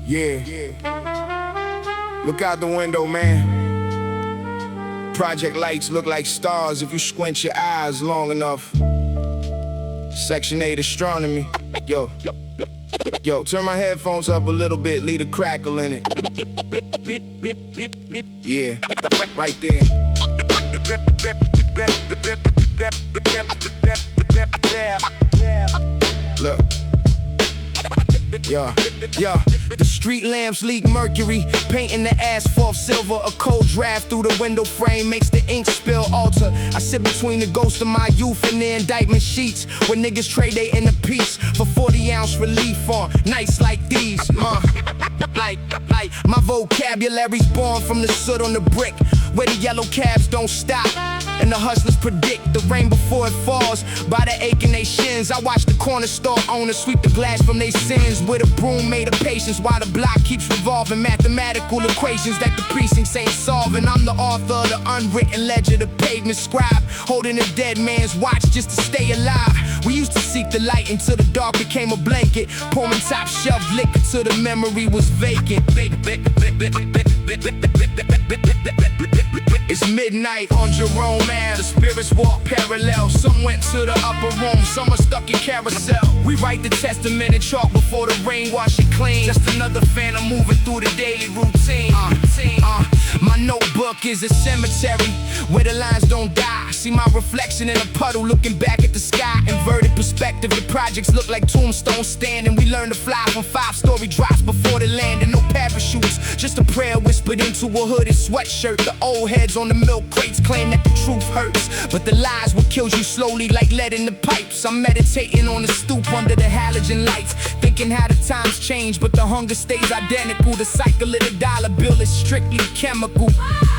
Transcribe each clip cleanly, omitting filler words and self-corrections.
Yeah. Look out the window, man. Project lights look like stars if you squint your eyes long enough. Section 8 astronomy. Yo, turn my headphones up a little bit, leave a crackle in it. Yeah, right there. Look. Yeah. The street lamps leak mercury, painting the asphalt silver. A cold draft through the window frame makes the ink spill alter. I sit between the ghost of my youth and the indictment sheets, where niggas trade their inner peace for 40-ounce relief on nights like these. Like my vocabulary's born from the soot on the brick, where the yellow cabs don't stop and the hustlers predict the rain before it falls. By the ache in they shins, I watch the corner store owners sweep the glass from their sins with a broom made of patience, while the block keeps revolving. Mathematical equations that the precincts ain't solving. I'm the author of the unwritten ledger, the pavement scribe, holding a dead man's watch just to stay alive. We used to seek the light until the dark became a blanket, pouring top shelf liquor till the memory was vacant. It's midnight on Jerome Ave. The spirits walk parallel. Some went to the upper room, some are stuck in carousel. We write the testament in chalk before the rain wash it clean. Just another phantom moving through the daily routine. My notebook is a cemetery where the lines don't die. See my reflection in a puddle looking back at the sky. Inverted perspective, the projects look like tombstones standing. We learn to fly from 5-story drops before the landing. No parachutes, just a prayer whispered into a hooded sweatshirt. The old heads on the milk crates claim that the truth hurts, but the lies will kill you slowly like lead in the pipes. I'm meditating on the stoop under the halogen lights, thinking how the times change, but the hunger stays identical. The cycle of the dollar bill is strictly chemical.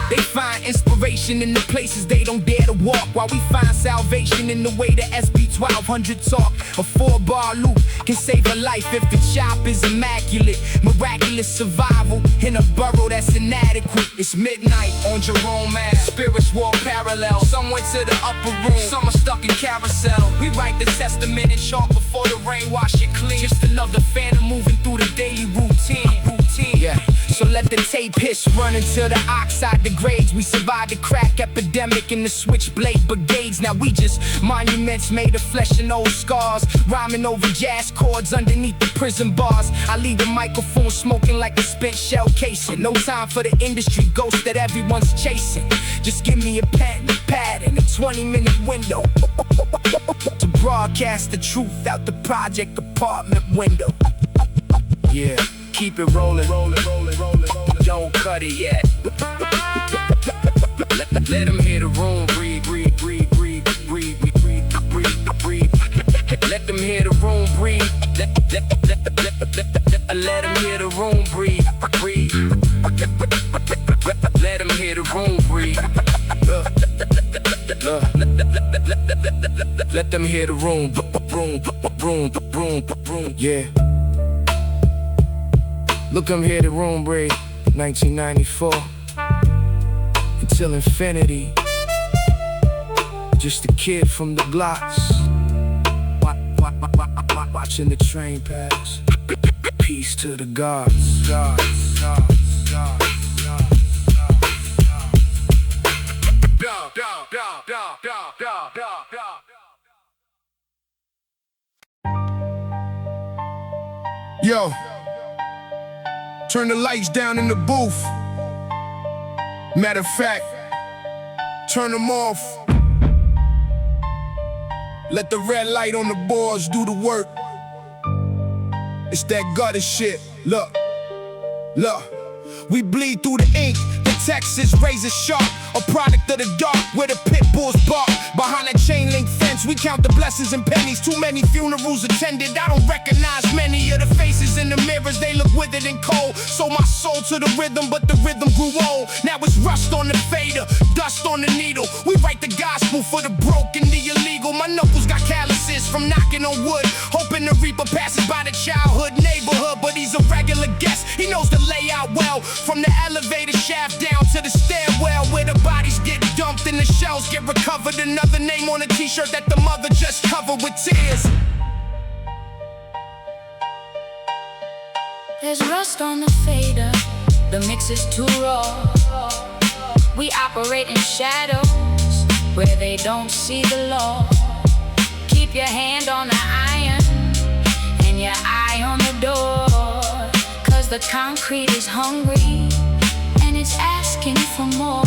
They find inspiration in the places they don't dare to walk, while we find salvation in the way the SB 1200 talk. A 4-bar loop can save a life if the chop is immaculate. Miraculous survival in a burrow that's inadequate. It's midnight on Jerome Ave. Spirits walk parallel. Some went to the upper room, some are stuck in carousel. We write the testament in chalk before the rain wash it clean. Just another phantom moving through the daily routine. Yeah. So let the tape hiss run until the oxide degrades. We survived the crack epidemic in the switchblade brigades. Now we just monuments made of flesh and old scars, rhyming over jazz chords underneath the prison bars. I leave the microphone smoking like a spent shell casing. No time for the industry ghost that everyone's chasing. Just give me a pen, pad, and a 20-minute window to broadcast the truth out the project apartment window. Yeah. Keep it rolling, don't cut it yet. Let them hear the room breathe. Let them hear the room breathe. Let them hear the room breathe. Let them hear the room breathe. Let them hear the room. Yeah. Look, I'm here to room break, 1994, until infinity. Just a kid from the blocks, watching the train pass. Peace to the gods. Yo. Turn the lights down in the booth. Matter of fact, turn them off. Let the red light on the boards do the work. It's that gutter shit. Look. We bleed through the ink. The text is razor sharp, a product of the dark where the pit bulls bark. Behind that chain link fence, we count the blessings and pennies. Too many funerals attended, I don't recognize many of the faces in the mirrors. They look withered and cold. Sold my soul to the rhythm, but the rhythm grew old. Now it's rust on the fader, dust on the needle. We write the gospel for the broken, the illegal. My knuckles got calluses from knocking on wood, hoping the reaper passes by the childhood neighborhood. But he's a regular guest, he knows the layout well. From the elevator shaft down to the stairwell, where the bodies get dumped and the shells get recovered. Another name on a t-shirt that the mother just covered with tears. There's rust on the fader, the mix is too raw. We operate in shadows where they don't see the law. Keep your hand on the iron and your eye on the door, 'cause the concrete is hungry and it's asking for more.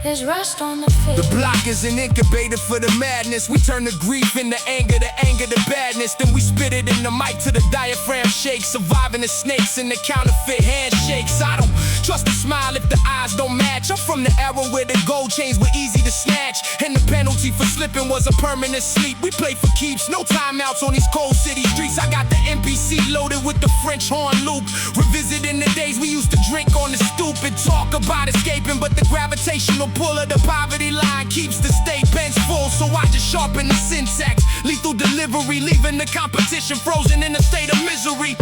There's rust on the face. The block is an incubator for the madness. We turn the grief into anger, the anger to badness. Then we spit it in the mic till the diaphragm shakes, surviving the snakes and the counterfeit handshakes. I don't trust a smile if the eyes don't match. I'm from the era where the gold chains were easy to snatch, and the penalty for slipping was a permanent sleep. We play for keeps, no timeouts on these cold city streets. I got the NPC loaded with the French horn loop, revisiting the days we used to drink on the stoop and talk about escaping, but the gravitational pull of the poverty line keeps the state bench full. So I just sharpen the syntax, lethal delivery, leaving the competition frozen in a state of misery.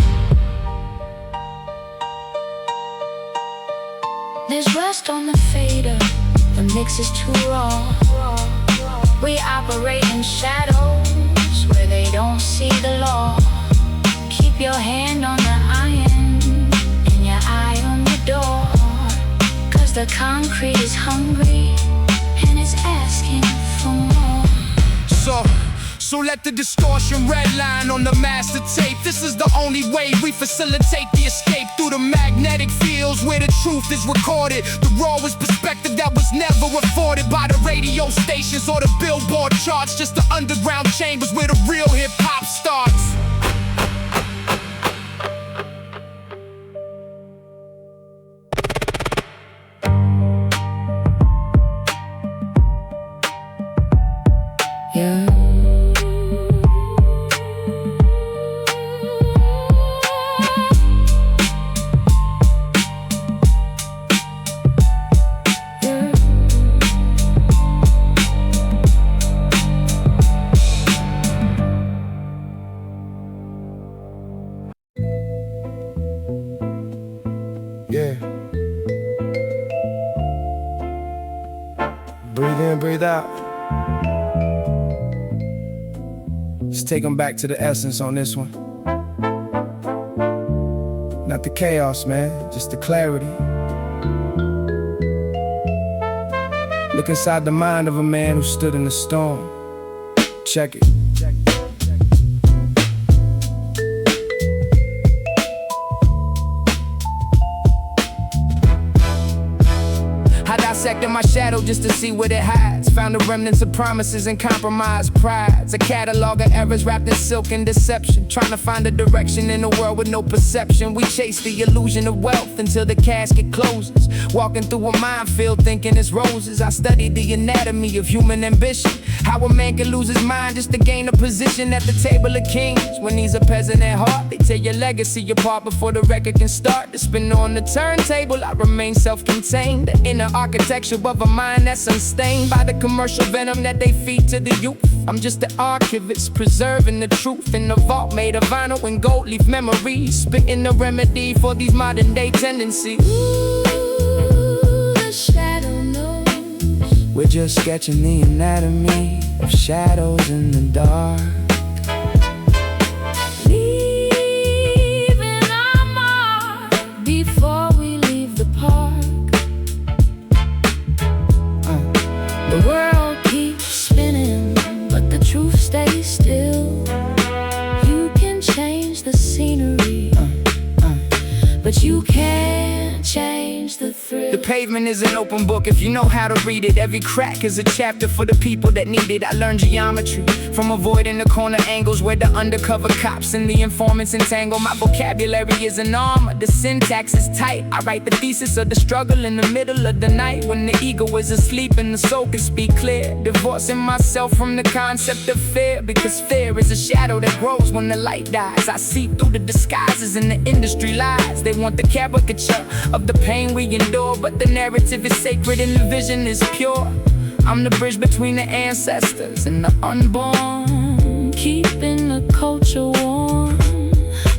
There's rust on the fader, the mix is too raw. We operate in shadows where they don't see the law. Keep your hand on the iron and your eye on the door, 'cause the concrete is hungry and it's asking for more. So let the distortion redline on the master tape. This is the only way we facilitate the escape through the magnetic fields where the truth is recorded. The rawest perspective that was never afforded by the radio stations or the billboard charts. Just the underground chambers where the real hip-hop starts. Yeah. Yeah. Breathe in, breathe out. Let's take them back to the essence on this one. Not the chaos, man, just the clarity. Look inside the mind of a man who stood in the storm. Check it. Dissecting my shadow just to see what it hides. Found the remnants of promises and compromise prides. A catalog of errors wrapped in silk and deception. Trying to find a direction in a world with no perception. We chase the illusion of wealth until the casket closes. Walking through a minefield thinking it's roses. I studied the anatomy of human ambition. How a man can lose his mind just to gain a position at the table of kings. When he's a peasant at heart, they tear your legacy apart before the record can start to spin on the turntable. I remain self-contained, the inner architecture of a mind that's unstained by the commercial venom that they feed to the youth. I'm just an archivist, preserving the truth in a vault made of vinyl and gold leaf memories, spitting the remedy for these modern day tendencies. Ooh, the shadow knows. We're just sketching the anatomy of shadows in the dark. Leaving our mark before we leave the park. The world keeps spinning, but the truth stays still. You can change the scenery, but you can't change the thrill. The pavement is an open book if you know how to read it. Every crack is a chapter for the people that need it. I learned geometry from avoiding the corner angles where the undercover cops and the informants entangle. My vocabulary is an armor, the syntax is tight. I write the thesis of the struggle in the middle of the night, when the ego is asleep and the soul can speak clear. Divorcing myself from the concept of fear, because fear is a shadow that grows when the light dies. I see through the disguises and the industry lies. They want the caricature of the pain we endure, but the narrative is sacred and the vision is pure. I'm the bridge between the ancestors and the unborn, keeping the culture warm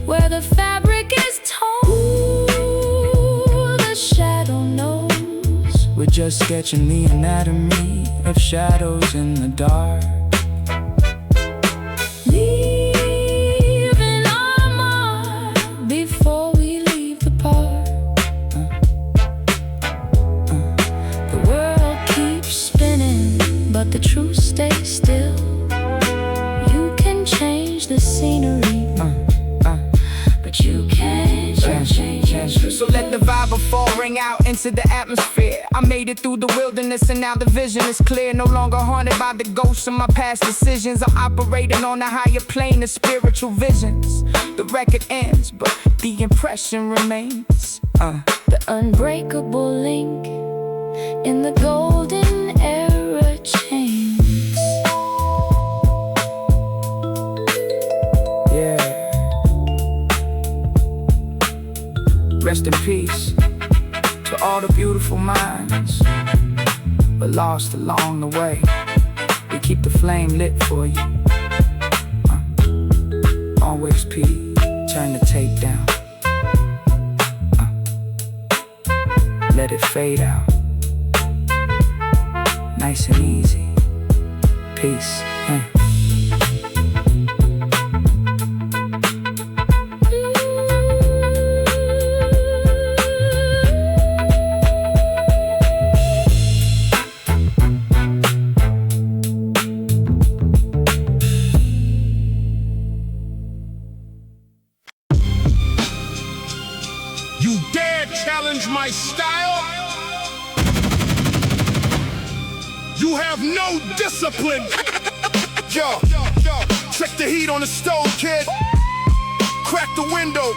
where the fabric is torn. Ooh, the shadow knows. We're just sketching the anatomy of shadows in the dark. Leaving our mark change the scenery, but you can't change history. So let the vibe of fall ring out into the atmosphere. I made it through the wilderness and now the vision is clear. No longer haunted by the ghosts of my past decisions. I'm operating on a higher plane of spiritual visions. The record ends, but the impression remains. The unbreakable link in the golden era chains. Yeah. Rest in peace to all the beautiful minds, but lost along the way. We keep the flame lit for you. Always P, turn the tape down. Let it fade out. Nice and easy. Peace. You dare challenge my style? You have no discipline. Yo, check the heat on the stove, kid. Crack the window.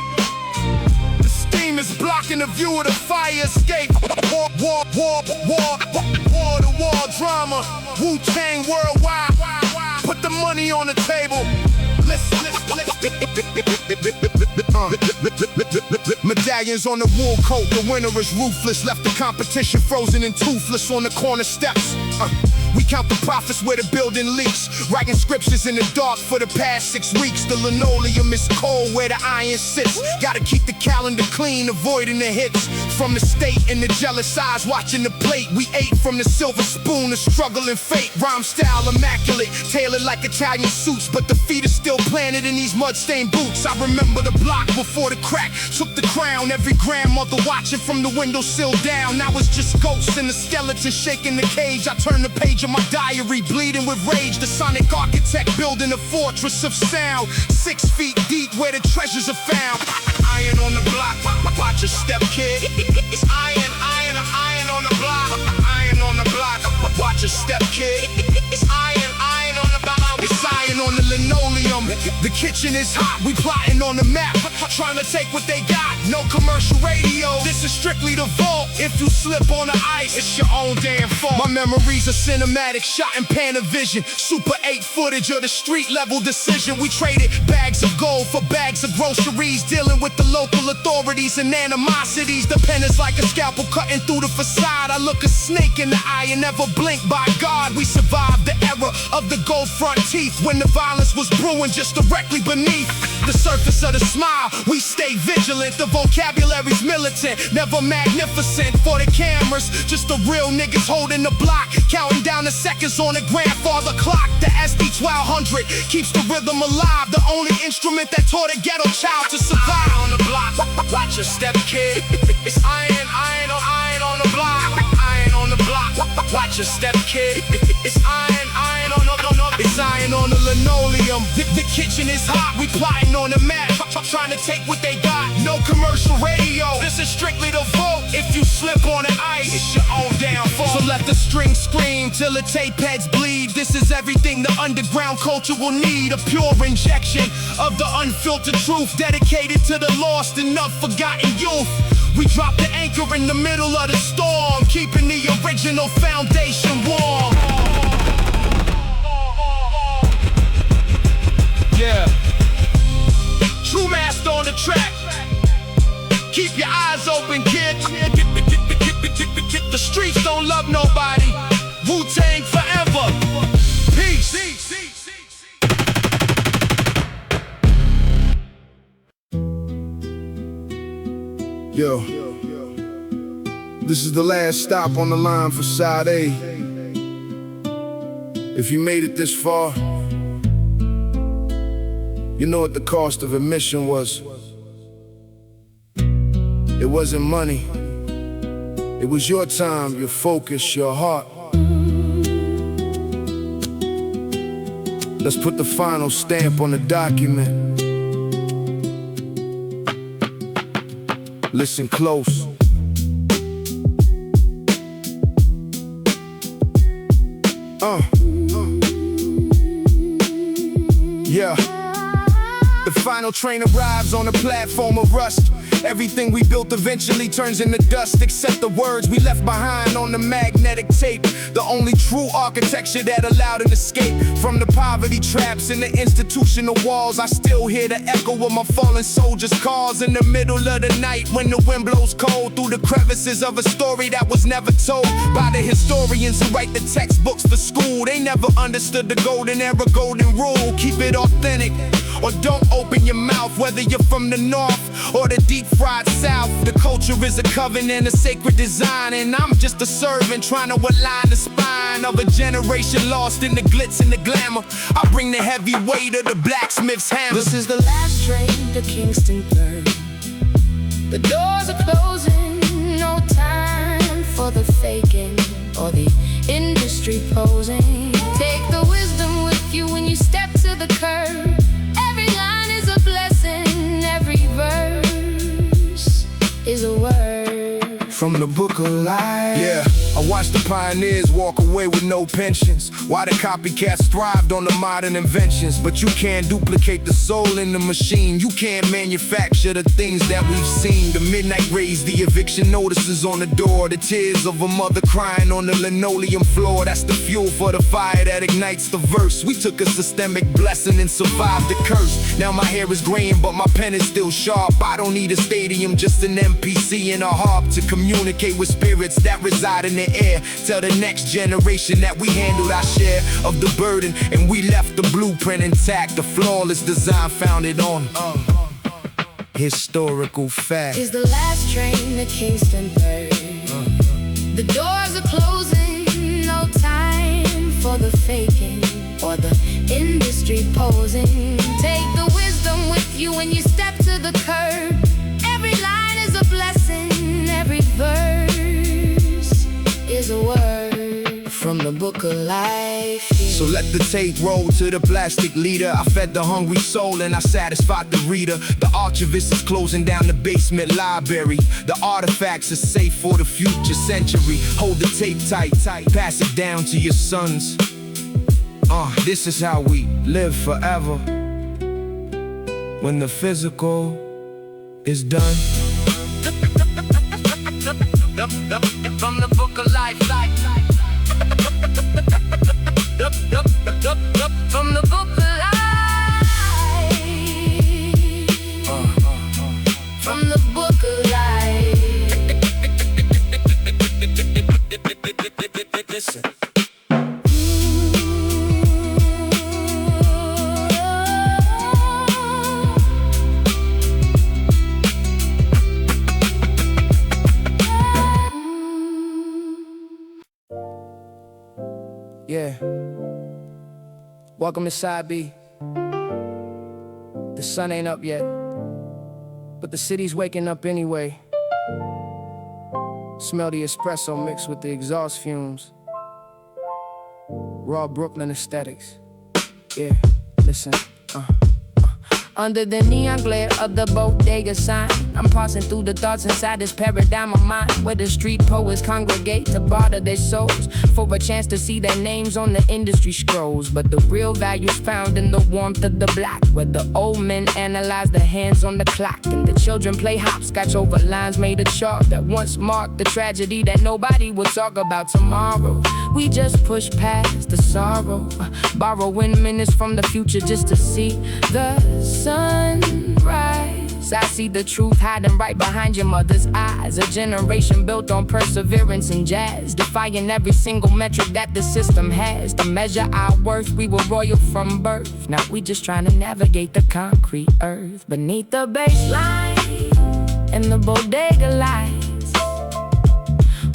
The steam is blocking the view of the fire escape. Wall-to-wall drama. Wu-Tang worldwide. Put the money on the table. Medallions on the wool coat, the winner is ruthless. Left the competition frozen and toothless on the corner steps. We count the profits where the building leaks. Writing scriptures in the dark for the past 6 weeks. The linoleum is cold where the iron sits. Gotta keep the calendar clean, avoiding the hits. From the state and the jealous eyes watching the plate. We ate from the silver spoon of struggle and fate. Rhyme style immaculate, tailored like Italian suits, but the feet are still planted in these mud-stained boots. I remember the block before the crack took the crown. Every grandmother watching from the windowsill down. Now it's just ghosts and the skeleton shaking the cage. I turn the page of my diary, bleeding with rage. The sonic architect building a fortress of sound. 6 feet deep where the treasures are found. Iron on the block, watch your step, kid. It's iron on the block. Iron on the block, watch your step, kid. It's iron on the block. It's iron on the linoleum. The kitchen is hot, we plotting on the map. Trying to take what they got, no commercial radio. This is strictly the vault. If you slip on the ice, it's your own damn fault. My memories are cinematic, shot in Panavision. Super 8 footage of the street level decision. We traded bags of gold for bags of groceries. Dealing with the local authorities and animosities. The pen is like a scalpel cutting through the facade. I look a snake in the eye and never blink. By God, we survived the era of the gold front teeth. When the violence was brewing just directly beneath the surface of the smile, we stay vigilant. The vocabulary's militant, never magnificent. For the cameras, just the real niggas holding the block. Counting down the seconds on the grandfather clock. The SD-1200 keeps the rhythm alive. The only instrument that taught a ghetto child to survive. On the block, watch your step, kid. It's iron on the block. Iron on the block, watch your step, kid. It's iron on the It's iron on the linoleum. The kitchen is hot, we plotting on the map. Trying to take what they got, no commercial radio. This is strictly the vote. If you slip on the ice, it's your own downfall. So let the strings scream till the tape heads bleed. This is everything the underground culture will need. A pure injection of the unfiltered truth, dedicated to the lost and forgotten youth. We drop the anchor in the middle of the storm, keeping the original foundation warm. Yeah. True master on the track. Keep your eyes open, kid. The streets don't love nobody. Wu-Tang forever. Peace. Yo, this is the last stop on the line for side A. If you made it this far, you know what the cost of admission was. It wasn't money. It was your time, your focus, your heart. Let's put the final stamp on the document. Listen close. Yeah. The final train arrives on a platform of rust. Everything we built eventually turns into dust, except the words we left behind on the magnetic tape. The only true architecture that allowed an escape from the poverty traps and the institutional walls. I still hear the echo of my fallen soldiers' calls in the middle of the night when the wind blows cold through the crevices of a story that was never told by the historians who write the textbooks for school. They never understood the golden era, golden rule. Keep it authentic, or don't open your mouth. Whether you're from the north or the deep fried south, the culture is a covenant, a sacred design, and I'm just a servant trying to align the spine of a generation lost in the glitz and the glamour. I bring the heavy weight of the blacksmith's hammer. This is the last train to Kingston 3rd. The doors are closing, no time for the faking or the industry posing. Take the wisdom with you when you step to the curb. Every line is a blessing, every verse is a word from the book of life. Yeah, I watched the pioneers walk away with no pensions, while the copycats thrived on the modern inventions. But you can't duplicate the soul in the machine. You can't manufacture the things that we've seen. The midnight rays, the eviction notices on the door, the tears of a mother crying on the linoleum floor. That's the fuel for the fire that ignites the verse. We took a systemic blessing and survived the curse. Now my hair is graying, but my pen is still sharp. I don't need a stadium, just an NPC and a harp to communicate with spirits that reside in the air. Tell the next generation that we handled our share of the burden, and we left the blueprint intact. The flawless design founded on historical fact. Is the last train to Kingston 3rd. The doors are closing, no time for the faking or the industry posing. Take the wisdom with you when you step to the curb. Every line is a blessing, every verse is a word from the book of life. So let the tape roll to the plastic leader. I fed the hungry soul and I satisfied the reader. The archivist is closing down the basement library. The artifacts are safe for the future century. Hold the tape tight, pass it down to your sons. This is how we live forever when the physical is done. From the book of life. From the book of life. From the book of life. Listen. Yeah. Welcome to Side B. The sun ain't up yet, but the city's waking up anyway. Smell the espresso mixed with the exhaust fumes. Raw Brooklyn aesthetics. Yeah, listen. Under the neon glare of the Bodega sign, I'm parsing through the thoughts inside this paradigm of mine, where the street poets congregate to barter their souls for a chance to see their names on the industry scrolls. But the real value's found in the warmth of the block, where the old men analyze the hands on the clock, and the children play hopscotch over lines made of chalk that once marked the tragedy that nobody will talk about tomorrow. We just push past the sorrow, borrowing minutes from the future just to see the sunrise. I see the truth hiding right behind your mother's eyes. A generation built on perseverance and jazz, defying every single metric that the system has. To measure our worth, we were royal from birth. Now we just trying to navigate the concrete earth beneath the baseline and the bodega lights.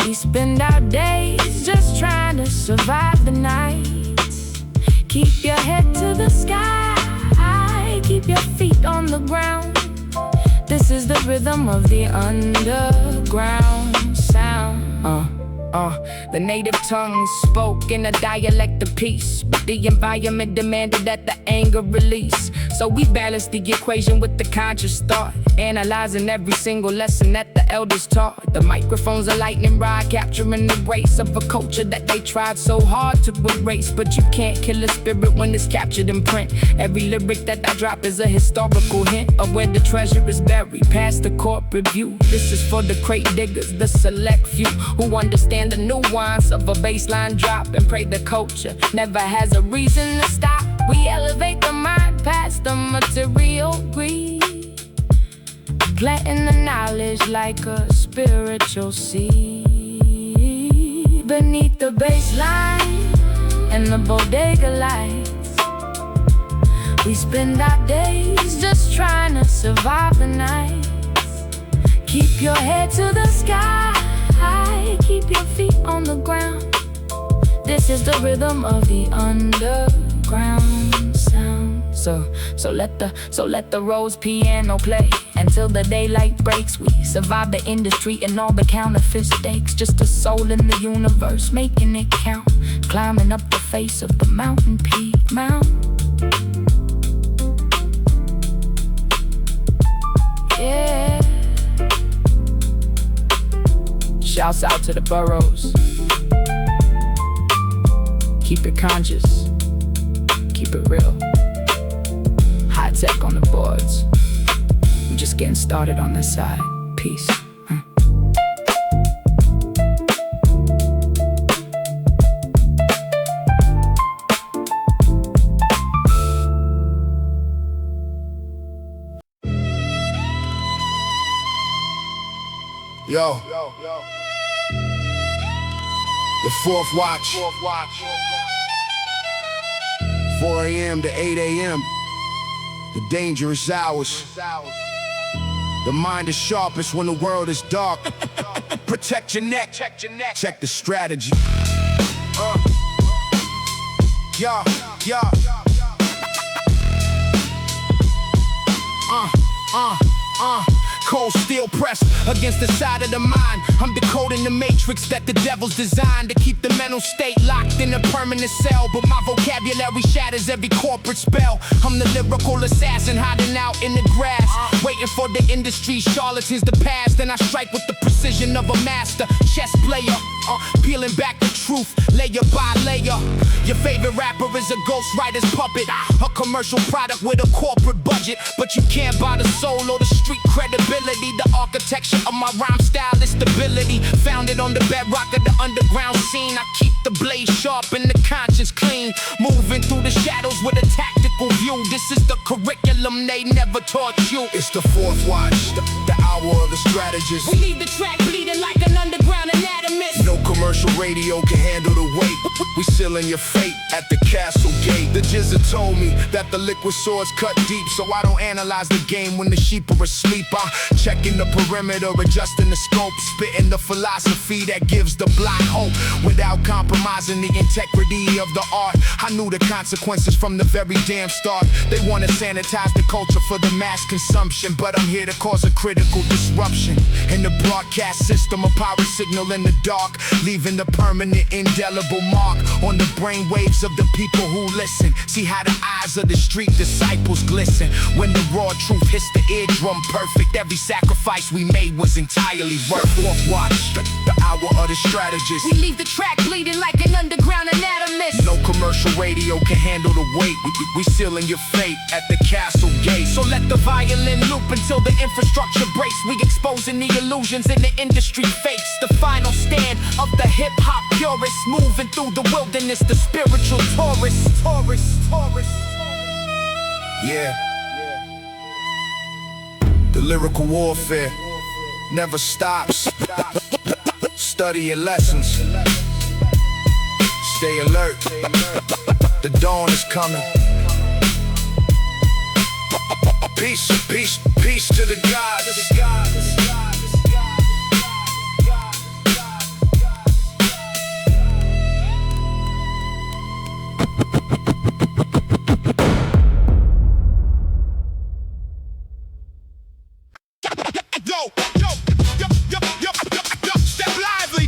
We spend our days just trying to survive the night. Keep your head to the sky, keep your feet on the ground. This is the rhythm of the underground sound. The native tongue spoke in a dialect of peace, but the environment demanded that the anger release. So we balanced the equation with the conscious thought, analyzing every single lesson that the elders taught. The microphone's a lightning rod, capturing the race of a culture that they tried so hard to erase. But you can't kill a spirit when it's captured in print. Every lyric that I drop is a historical hint of where the treasure is buried, past the corporate view. This is for the crate diggers, the select few who understand the nuance of a baseline drop and pray the culture never has a reason to stop. We elevate the mind past the material greed, planting the knowledge like a spiritual seed beneath the baseline and the bodega lights. We spend our days just trying to survive the night. Keep your head to the sky, keep your feet on the ground. This is the rhythm of the underground sound. So let the rose piano play until the daylight breaks. We survive the industry and all the counterfeit stakes. Just a soul in the universe, making it count. Climbing up the face of the mountain peak mount. Yeah. Shouts out to the boroughs. Keep it conscious, keep it real. High tech on the boards. We just getting started on this side. Peace. Yo. The fourth watch. 4 a.m. to 8 a.m. The dangerous hours. The mind is sharpest when the world is dark. Protect your neck. Check the strategy. Yeah. Cold steel pressed against the side of the mind. I'm decoding the matrix that the devil's designed to keep the mental state locked in a permanent cell. But my vocabulary shatters every corporate spell. I'm the lyrical assassin hiding out in the grass, waiting for the industry's charlatans to pass. Then I strike with the precision of a master chess player, peeling back the truth layer by layer. Your favorite rapper is a ghostwriter's puppet, a commercial product with a corporate budget. But you can't buy the soul or the street credibility. The architecture of my rhyme style is stability, founded on the bedrock of the underground scene. I keep the blade sharp and the conscience clean, moving through the shadows with a tactical view. This is the curriculum they never taught you. It's the fourth watch, the hour of the strategist. We leave the track bleeding like an underground anatomist. No commercial radio can handle the weight. We sealing your fate at the castle gate. The jizzer told me that the liquid swords cut deep, so I don't analyze the game when the sheep are asleep. I'm checking the perimeter, adjusting the scope, spitting the philosophy that gives the blind hope without compromising the integrity of the art. I knew the consequences from the very damn start. They want to sanitize the culture for the mass consumption, but I'm here to cause a critical disruption in the broadcast system. A power signal in the dark, leaving the permanent indelible mark on the brain waves of the people who listen. See how the eyes of the street disciples glisten when the raw truth hits the eardrum perfect. Every sacrifice we made was entirely worth. Fourth watch, the hour of the strategist. We leave the track bleeding like an underground anatomist. No commercial radio can handle the weight. We sealing your fate at the castle gate. So let the violin loop until the infrastructure breaks. We exposing the illusions in the industry fakes. The final stand of the hip-hop purists, moving through the wilderness, the spiritual tourist. Yeah. The lyrical warfare never stops. Study your lessons. Stay alert. The dawn is coming. Peace to the gods. Yo, step lively.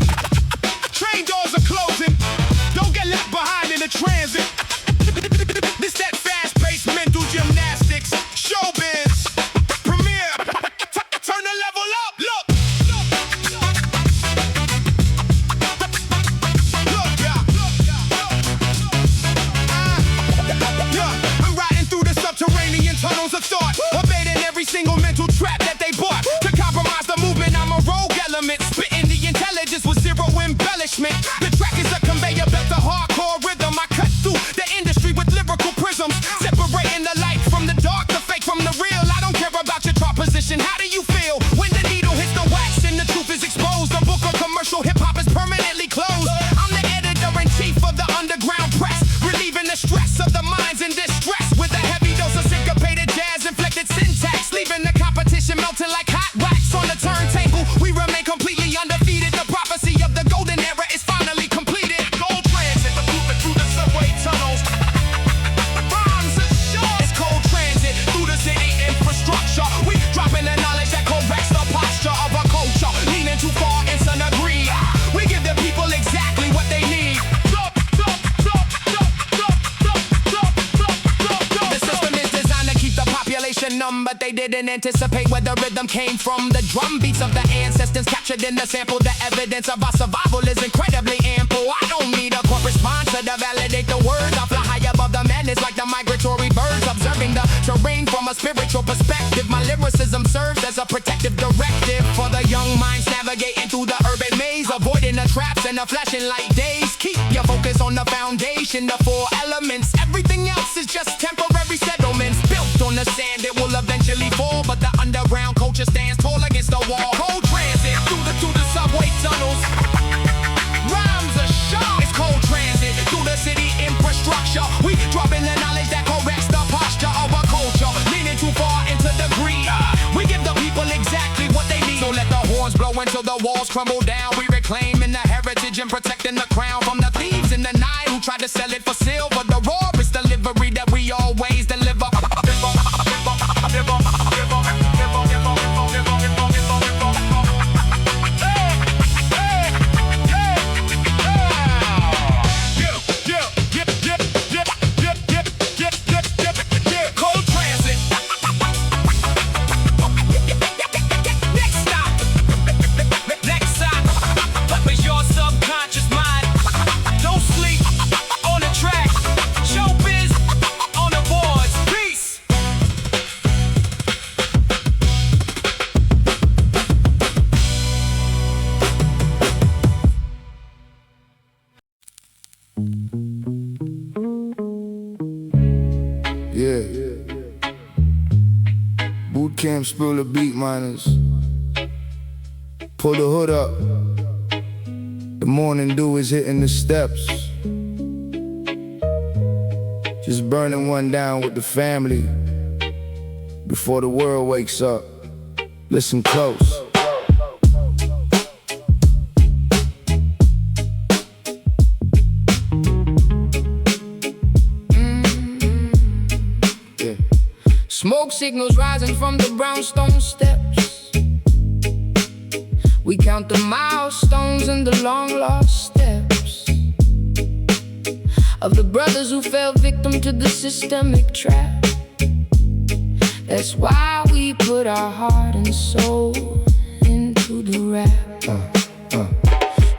some, but they didn't anticipate where the rhythm came from. The drum beats of the ancestors captured in the sample. The evidence of our survival is incredibly ample. I don't need a corporate sponsor to validate the words. I fly high above the madness like the migratory birds, observing the terrain from a spiritual perspective. My lyricism serves as a protective directive for the young minds navigating through the urban maze, avoiding the traps and the flashing light days. Keep your focus on the foundation, the four elements. Everything else is just temporary settlements built on the sand. It will eventually fall, but the underground culture stands tall against the wall. Cold transit through the subway tunnels. Rhymes are sharp. It's cold transit through the city infrastructure. We dropping the knowledge that corrects the posture of our culture. Leaning too far into the greed. We give the people exactly what they need. So let the horns blow until the walls crumble down. We reclaiming the heritage and protecting the crown from the thieves in the night who tried to sell it for silver. The rawest delivery that we always deliver. Boot camp, spill the beat miners. Pull the hood up. The morning dew is hitting the steps. Just burning one down with the family before the world wakes up. Listen close. Smoke signals rising from the brownstone steps. We count the milestones and the long lost steps of the brothers who fell victim to the systemic trap. That's why we put our heart and soul into the rap.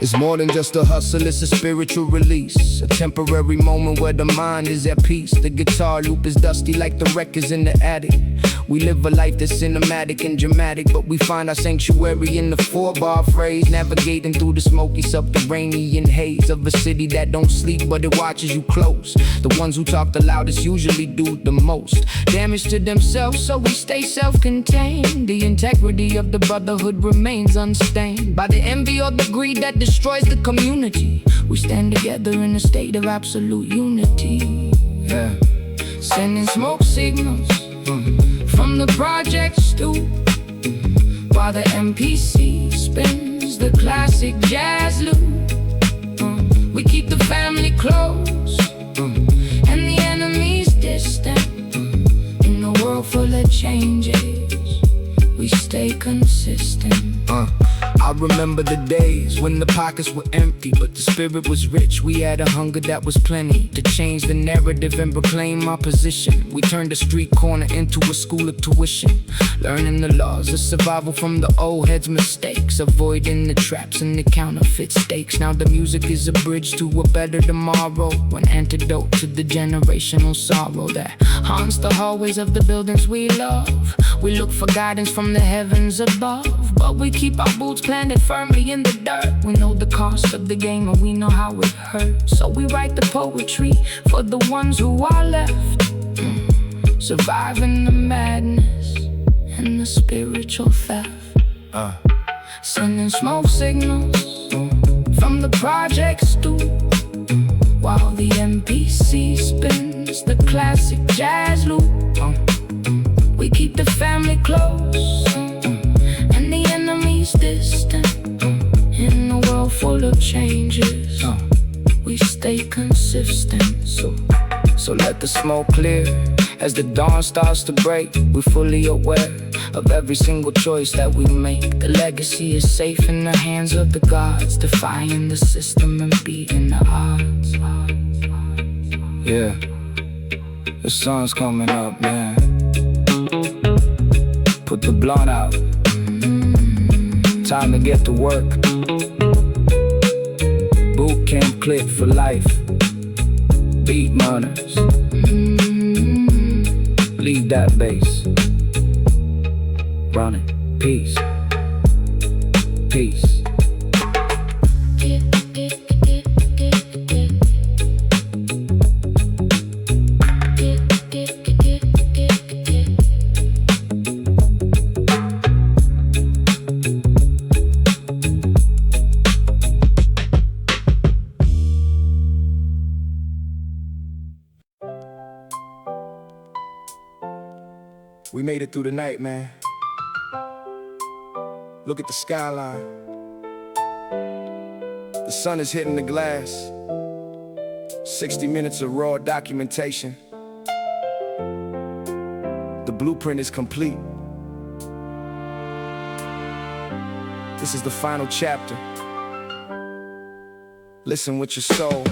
It's more than just a hustle, it's a spiritual release. A temporary moment where the mind is at peace. The guitar loop is dusty like the records in the attic. We live a life that's cinematic and dramatic, but we find our sanctuary in the 4-bar phrase. Navigating through the smoky subterranean haze of a city that don't sleep, but it watches you close. The ones who talk the loudest usually do the most damage to themselves, so we stay self-contained. The integrity of the brotherhood remains unstained by the envy or the greed that destroys the community. We stand together in a state of absolute unity. Yeah. Sending smoke signals from the project Stoop, while the MPC spins the classic jazz loop. We keep the family close and the enemies distant. In a world full of changes, we stay consistent. I remember the days when the pockets were empty, but the spirit was rich. We had a hunger that was plenty to change the narrative and proclaim our position. We turned a street corner into a school of tuition, learning the laws of survival from the old heads' mistakes, avoiding the traps and the counterfeit stakes. Now the music is a bridge to a better tomorrow, an antidote to the generational sorrow that haunts the hallways of the buildings we love. We look for guidance from the heavens above, but we keep our boots planted firmly in the dirt. We know the cost of the game and we know how it hurts, so we write the poetry for the ones who are left, surviving the madness and the spiritual theft. Sending smoke signals from the project Stoop, while the MPC spins the classic jazz loop. We keep the family close and the enemies distant. In a world full of changes, we stay consistent. So let the smoke clear as the dawn starts to break. We're fully aware of every single choice that we make. The legacy is safe in the hands of the gods, defying the system and beating the odds. Yeah, the sun's coming up, man. The blunt out. Time to get to work. Boot camp clip for life. Beat murders. Leave that bass. Running. Peace. Peace. We made it through the night, man. Look at the skyline. The sun is hitting the glass. 60 minutes of raw documentation. The blueprint is complete. This is the final chapter. Listen with your soul.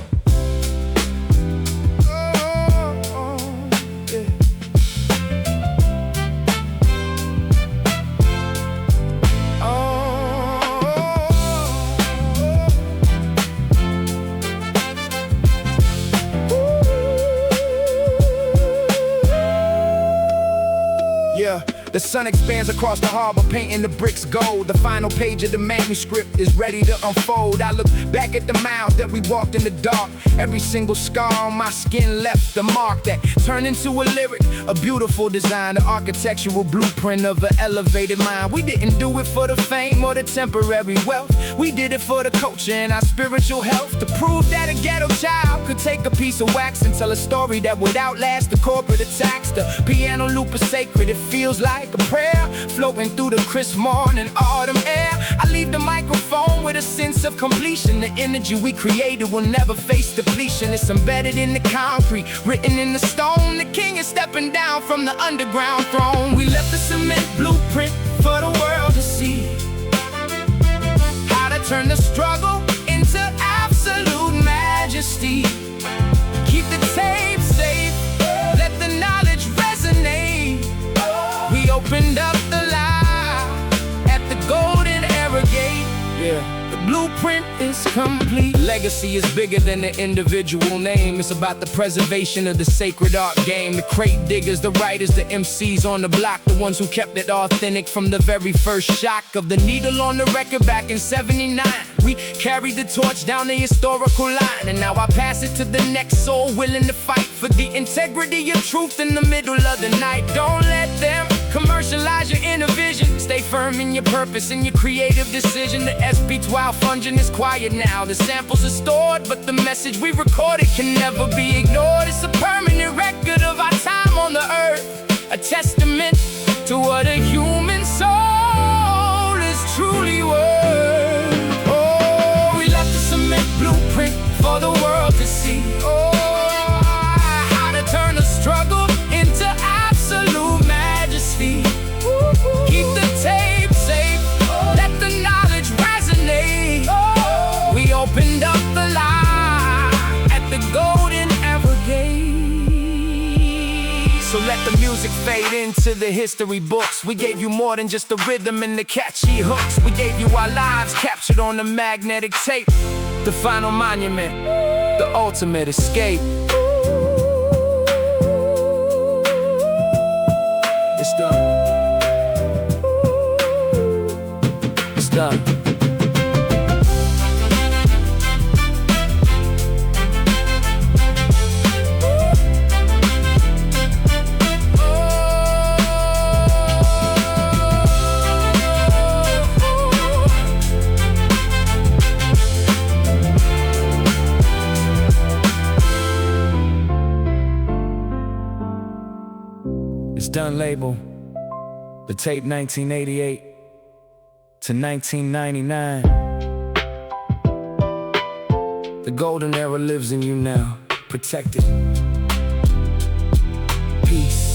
The sun expands across the harbor, painting the bricks gold. The final page of the manuscript is ready to unfold. I look back at the miles that we walked in the dark. Every single scar on my skin left a mark that turned into a lyric, a beautiful design, the architectural blueprint of an elevated mind. We didn't do it for the fame or the temporary wealth. We did it for the culture and our spiritual health, to prove that a ghetto child could take a piece of wax and tell a story that would outlast the corporate attacks. The piano loop is sacred, it feels like a prayer floating through the crisp morning autumn air. I leave the microphone with a sense of completion. The energy we created will never face depletion. It's embedded in the concrete, written in the stone. The king is stepping down from the underground throne. We left the cement blueprint for the world to see, how to turn the struggle into absolute majesty. Keep the tape safe, let the knowledge resonate. We opened up the lie at the golden era gate. The blueprint is complete. Legacy is bigger than the individual name. It's about the preservation of the sacred art game. The crate diggers, the writers, the MCs on the block, the ones who kept it authentic from the very first shock of the needle on the record back in '79. We carried the torch down the historical line, and now I pass it to the next soul willing to fight for the integrity of truth in the middle of the night. Don't let them commercialize your inner vision. Stay firm in your purpose and your creative decision. The SP12 fungin' is quiet now. The samples are stored, but the message we recorded can never be ignored. It's a permanent record of our time on the earth, a testament to what a human soul is truly worth. Oh, we left the cement blueprint for the world to see. Oh, how to turn a struggle into absolute majesty. Keep the tape safe, let the knowledge resonate. We opened up the lie at the golden era gate. So let the music fade into the history books. We gave you more than just the rhythm and the catchy hooks. We gave you our lives captured on the magnetic tape. The final monument, the ultimate escape. It's done. It's done. It's done, label. The tape 1988 to 1999. The golden era lives in you now, protected. Peace.